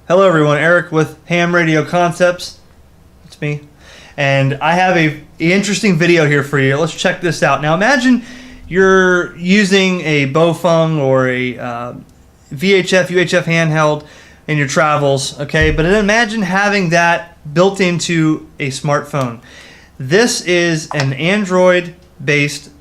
Hello everyone, Eric with HamRadioConcept. It's me. And I have a interesting video here for you. Let's check this out. Now imagine you're using a Bofeng or a VHF UHF handheld in your travels, okay? But then imagine having that built into a smartphone. This is an Android-based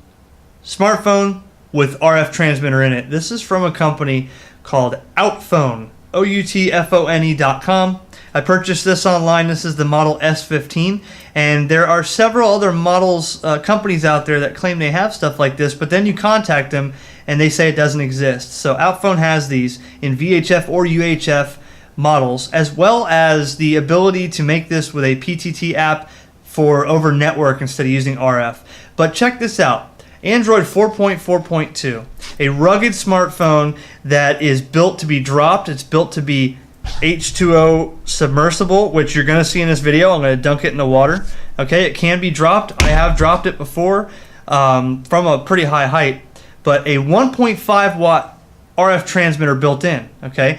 smartphone with RF transmitter in it. This is from a company called Outfone, outfone.com. I purchased this online. This is the model S15, and there are several other models, companies out there that claim they have stuff like this, but then you contact them and they say it doesn't exist. So Outfone has these in VHF or UHF models, as well as the ability to make this with a PTT app for over network instead of using RF. But check this out. Android 4.4.2, a rugged smartphone that is built to be dropped. It's built to be H2O submersible, which you're going to see in this video. I'm going to dunk it in the water. Okay, it can be dropped. I have dropped it before from a pretty high height, but a 1.5 watt RF transmitter built in. Okay,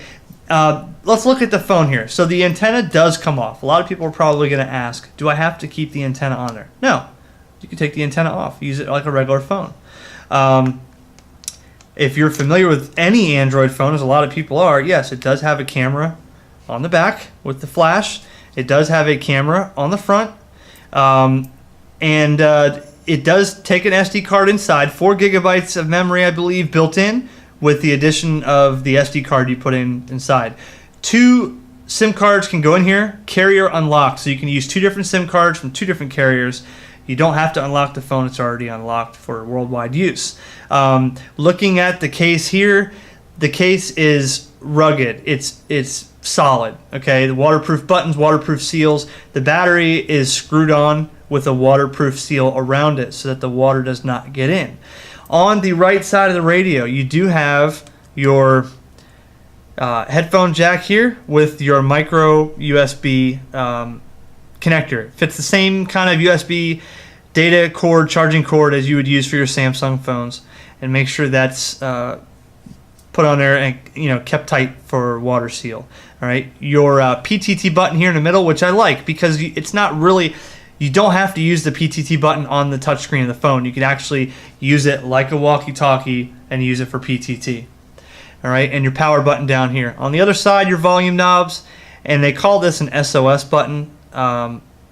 let's look at the phone here. So the antenna does come off. A lot of people are probably going to ask, do I have to keep the antenna on there? No. You can take the antenna off, use it like a regular phone. If you're familiar with any Android phone, as a lot of people are, yes, it does have a camera on the back with the flash. It does have a camera on the front. It does take an SD card inside, 4 gigabytes of memory, I believe, built in, with the addition of the SD card you put inside. 2 SIM cards can go in here, carrier unlocked, so you can use 2 different SIM cards from 2 different carriers. You don't have to unlock the phone. It's already unlocked for worldwide use. Looking at the case here, the case is rugged. It's solid. Okay, the waterproof buttons, waterproof seals. The battery is screwed on with a waterproof seal around it so that the water does not get in. On the right side of the radio, you do have your headphone jack here with your micro USB connector. It fits the same kind of USB data cord, charging cord as you would use for your Samsung phones, and make sure that's put on there and kept tight for water seal. All right, your PTT button here in the middle, which I like because it's not really, you don't have to use the PTT button on the touchscreen of the phone. You can actually use it like a walkie-talkie and use it for PTT. All right, and your power button down here. On the other side, your volume knobs, and they call this an SOS button.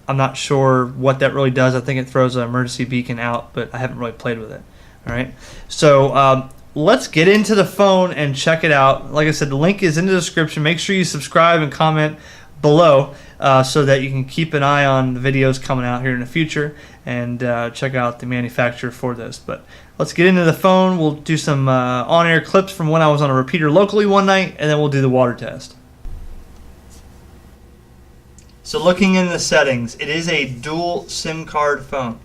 I'm not sure what that really does. I think it throws an emergency beacon out, but I haven't really played with it. All right, so let's get into the phone and check it out. Like I said, the link is in the description. Make sure you subscribe and comment below so that you can keep an eye on the videos coming out here in the future and check out the manufacturer for this. But let's get into the phone. We'll do some on-air clips from when I was on a repeater locally one night, and then we'll do the water test. So looking in the settings, it is a dual SIM card phone.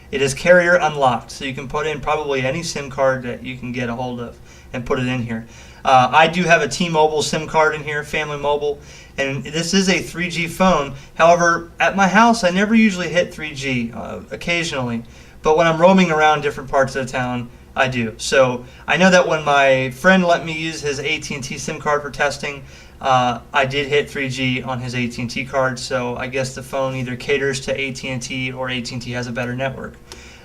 It is carrier unlocked, so you can put in probably any SIM card that you can get a hold of and put it in here. I do have a T-Mobile SIM card in here, Family Mobile, and this is a 3G phone. However, at my house, I never usually hit 3G, occasionally, but when I'm roaming around different parts of the town, I do. So I know that when my friend let me use his AT&T SIM card for testing, I did hit 3G on his AT&T card, so I guess the phone either caters to AT&T or AT&T has a better network.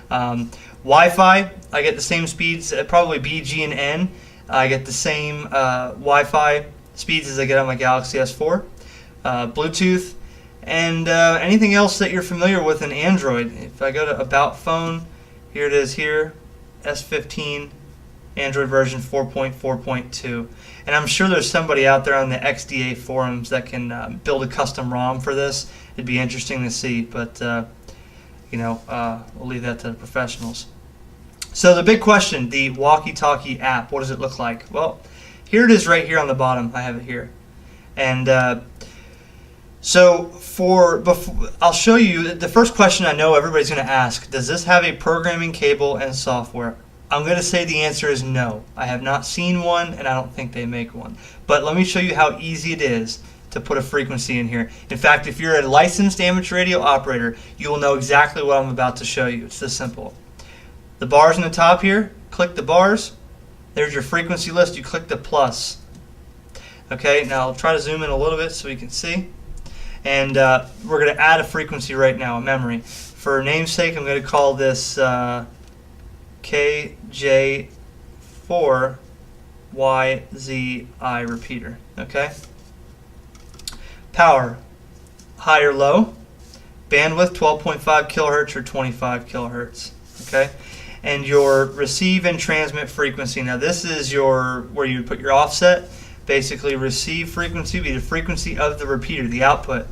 Wi-Fi, I get the same speeds, probably B, G, and N. I get the same Wi-Fi speeds as I get on my Galaxy S4. Bluetooth, and anything else that you're familiar with in Android. If I go to About Phone, here it is here, S15. Android version 4.4.2, and I'm sure there's somebody out there on the XDA forums that can build a custom ROM for this. It'd be interesting to see, but we'll leave that to the professionals. So the big question, the walkie-talkie app, what does it look like? Well, here it is right here on the bottom. I have it here, and I'll show you. The first question I know everybody's going to ask: does this have a programming cable and software? I'm going to say the answer is no. I have not seen one, and I don't think they make one. But let me show you how easy it is to put a frequency in here. In fact, if you're a licensed amateur radio operator, you will know exactly what I'm about to show you. It's this simple. The bars on the top here, click the bars. There's your frequency list. You click the plus. Okay, now I'll try to zoom in a little bit so we can see. And we're going to add a frequency right now, a memory. For namesake, I'm going to call this KJ4YZI repeater. Okay. Power, high or low. Bandwidth, 12.5 kilohertz or 25 kilohertz. Okay. And your receive and transmit frequency. Now this is your where you would put your offset. Basically, receive frequency would be the frequency of the repeater, the output,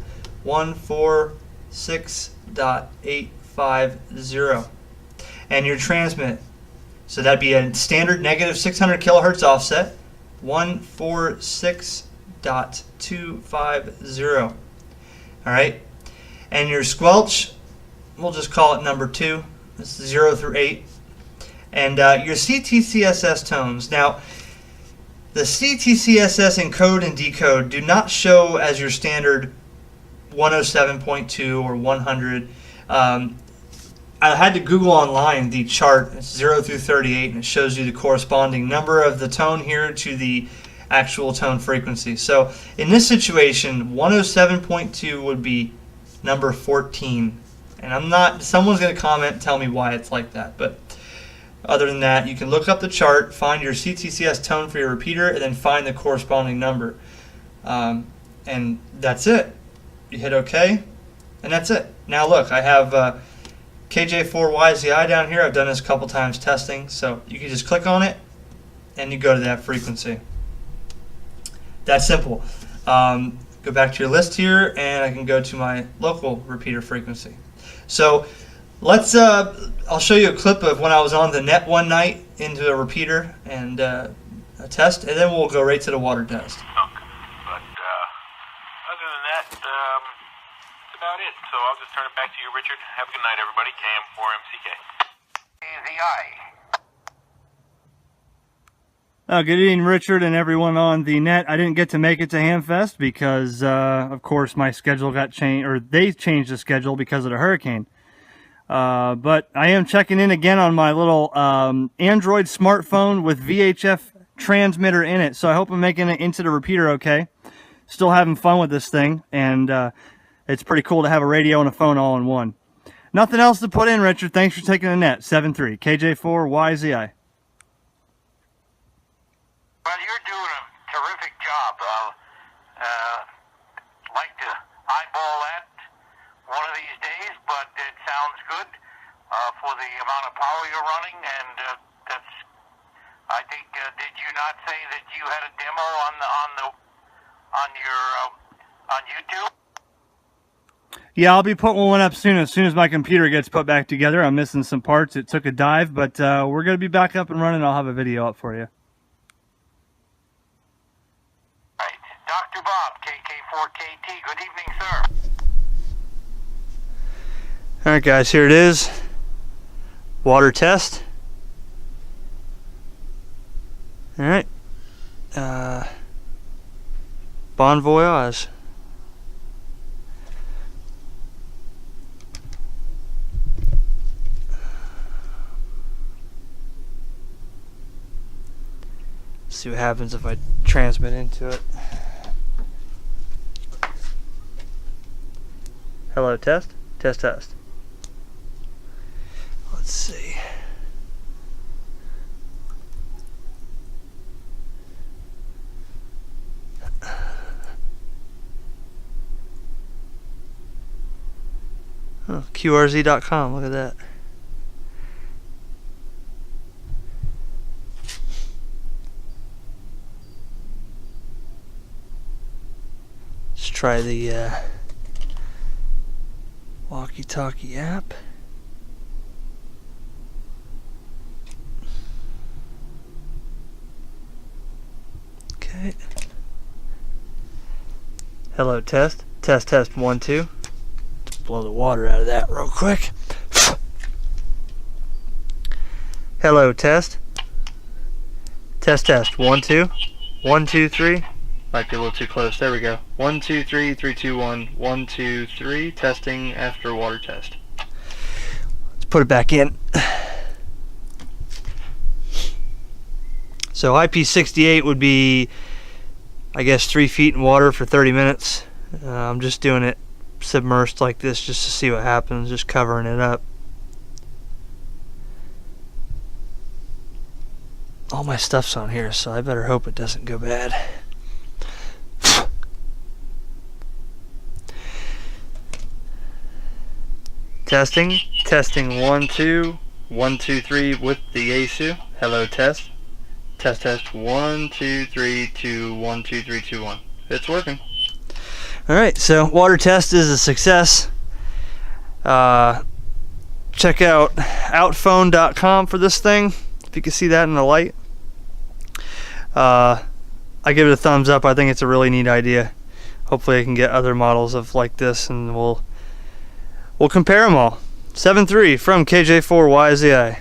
146.850. And your transmit, so that'd be a standard negative 600 kilohertz offset, 146.250. All right. And your squelch, we'll just call it number 2. This is 0 through 8. And your CTCSS tones. Now, the CTCSS encode and decode do not show as your standard 107.2 or 100. I had to Google online the chart. It's 0 through 38, and it shows you the corresponding number of the tone here to the actual tone frequency. So in this situation, 107.2 would be number 14. And I'm not, someone's going to comment and tell me why it's like that. But other than that, you can look up the chart, find your CTCS tone for your repeater, and then find the corresponding number. And that's it. You hit OK, and that's it. Now look, I have KJ4YZI down here. I've done this a couple times testing. So you can just click on it, and you go to that frequency. That's simple. Go back to your list here, and I can go to my local repeater frequency. So let's, I'll show you a clip of when I was on the net one night into a repeater and a test, and then we'll go right to the water test. But other than that, that's about it. So I'll just turn it back to you, Richard. Have a good night, everybody. KM4MCK. Good evening, Richard, and everyone on the net. I didn't get to make it to HamFest because, of course, my schedule got changed, or they changed the schedule because of the hurricane. But I am checking in again on my little Android smartphone with VHF transmitter in it. So I hope I'm making it into the repeater okay. Still having fun with this thing, and it's pretty cool to have a radio and a phone all in one. Nothing else to put in, Richard. Thanks for taking the net. 7-3, KJ4YZI. Well, you're doing a terrific job. Like to eyeball that one of these days, but it sounds good for the amount of power you're running, and that's. I think. Did you not say that you had a demo on YouTube? Yeah, I'll be putting one up soon. As soon as my computer gets put back together, I'm missing some parts. It took a dive, but we're going to be back up and running. I'll have a video up for you. Right. Dr. Bob, KK4KT. Good evening, sir. All right, guys, here it is. Water test. All right. Bon voyage. See what happens if I transmit into it. Hello, test. Test. Let's see. Oh, QRZ.com. Look at that. Let's try the walkie-talkie app. Okay. Hello, test. Test 1 2. Let's blow the water out of that real quick. Hello, test. Test 1 2. 1 2 3. Might be a little too close. There we go. 1 2 3 3 2 1. 1 2 3. Testing after water test. Let's put it back in. So IP68 would be I guess 3 feet in water for 30 minutes. I'm just doing it submerged like this just to see what happens, just covering it up. All my stuff's on here, so I better hope it doesn't go bad. Testing, 1 2 1 2 3 with the Yaesu. Hello, test. Test 1 2 3 2 1 2 3 2 1. It's working. All right, so water test is a success. Check out outphone.com for this thing. If you can see that in the light. I give it a thumbs up. I think it's a really neat idea. Hopefully I can get other models of like this, and we'll compare them all. 7.3 from KJ4YZI.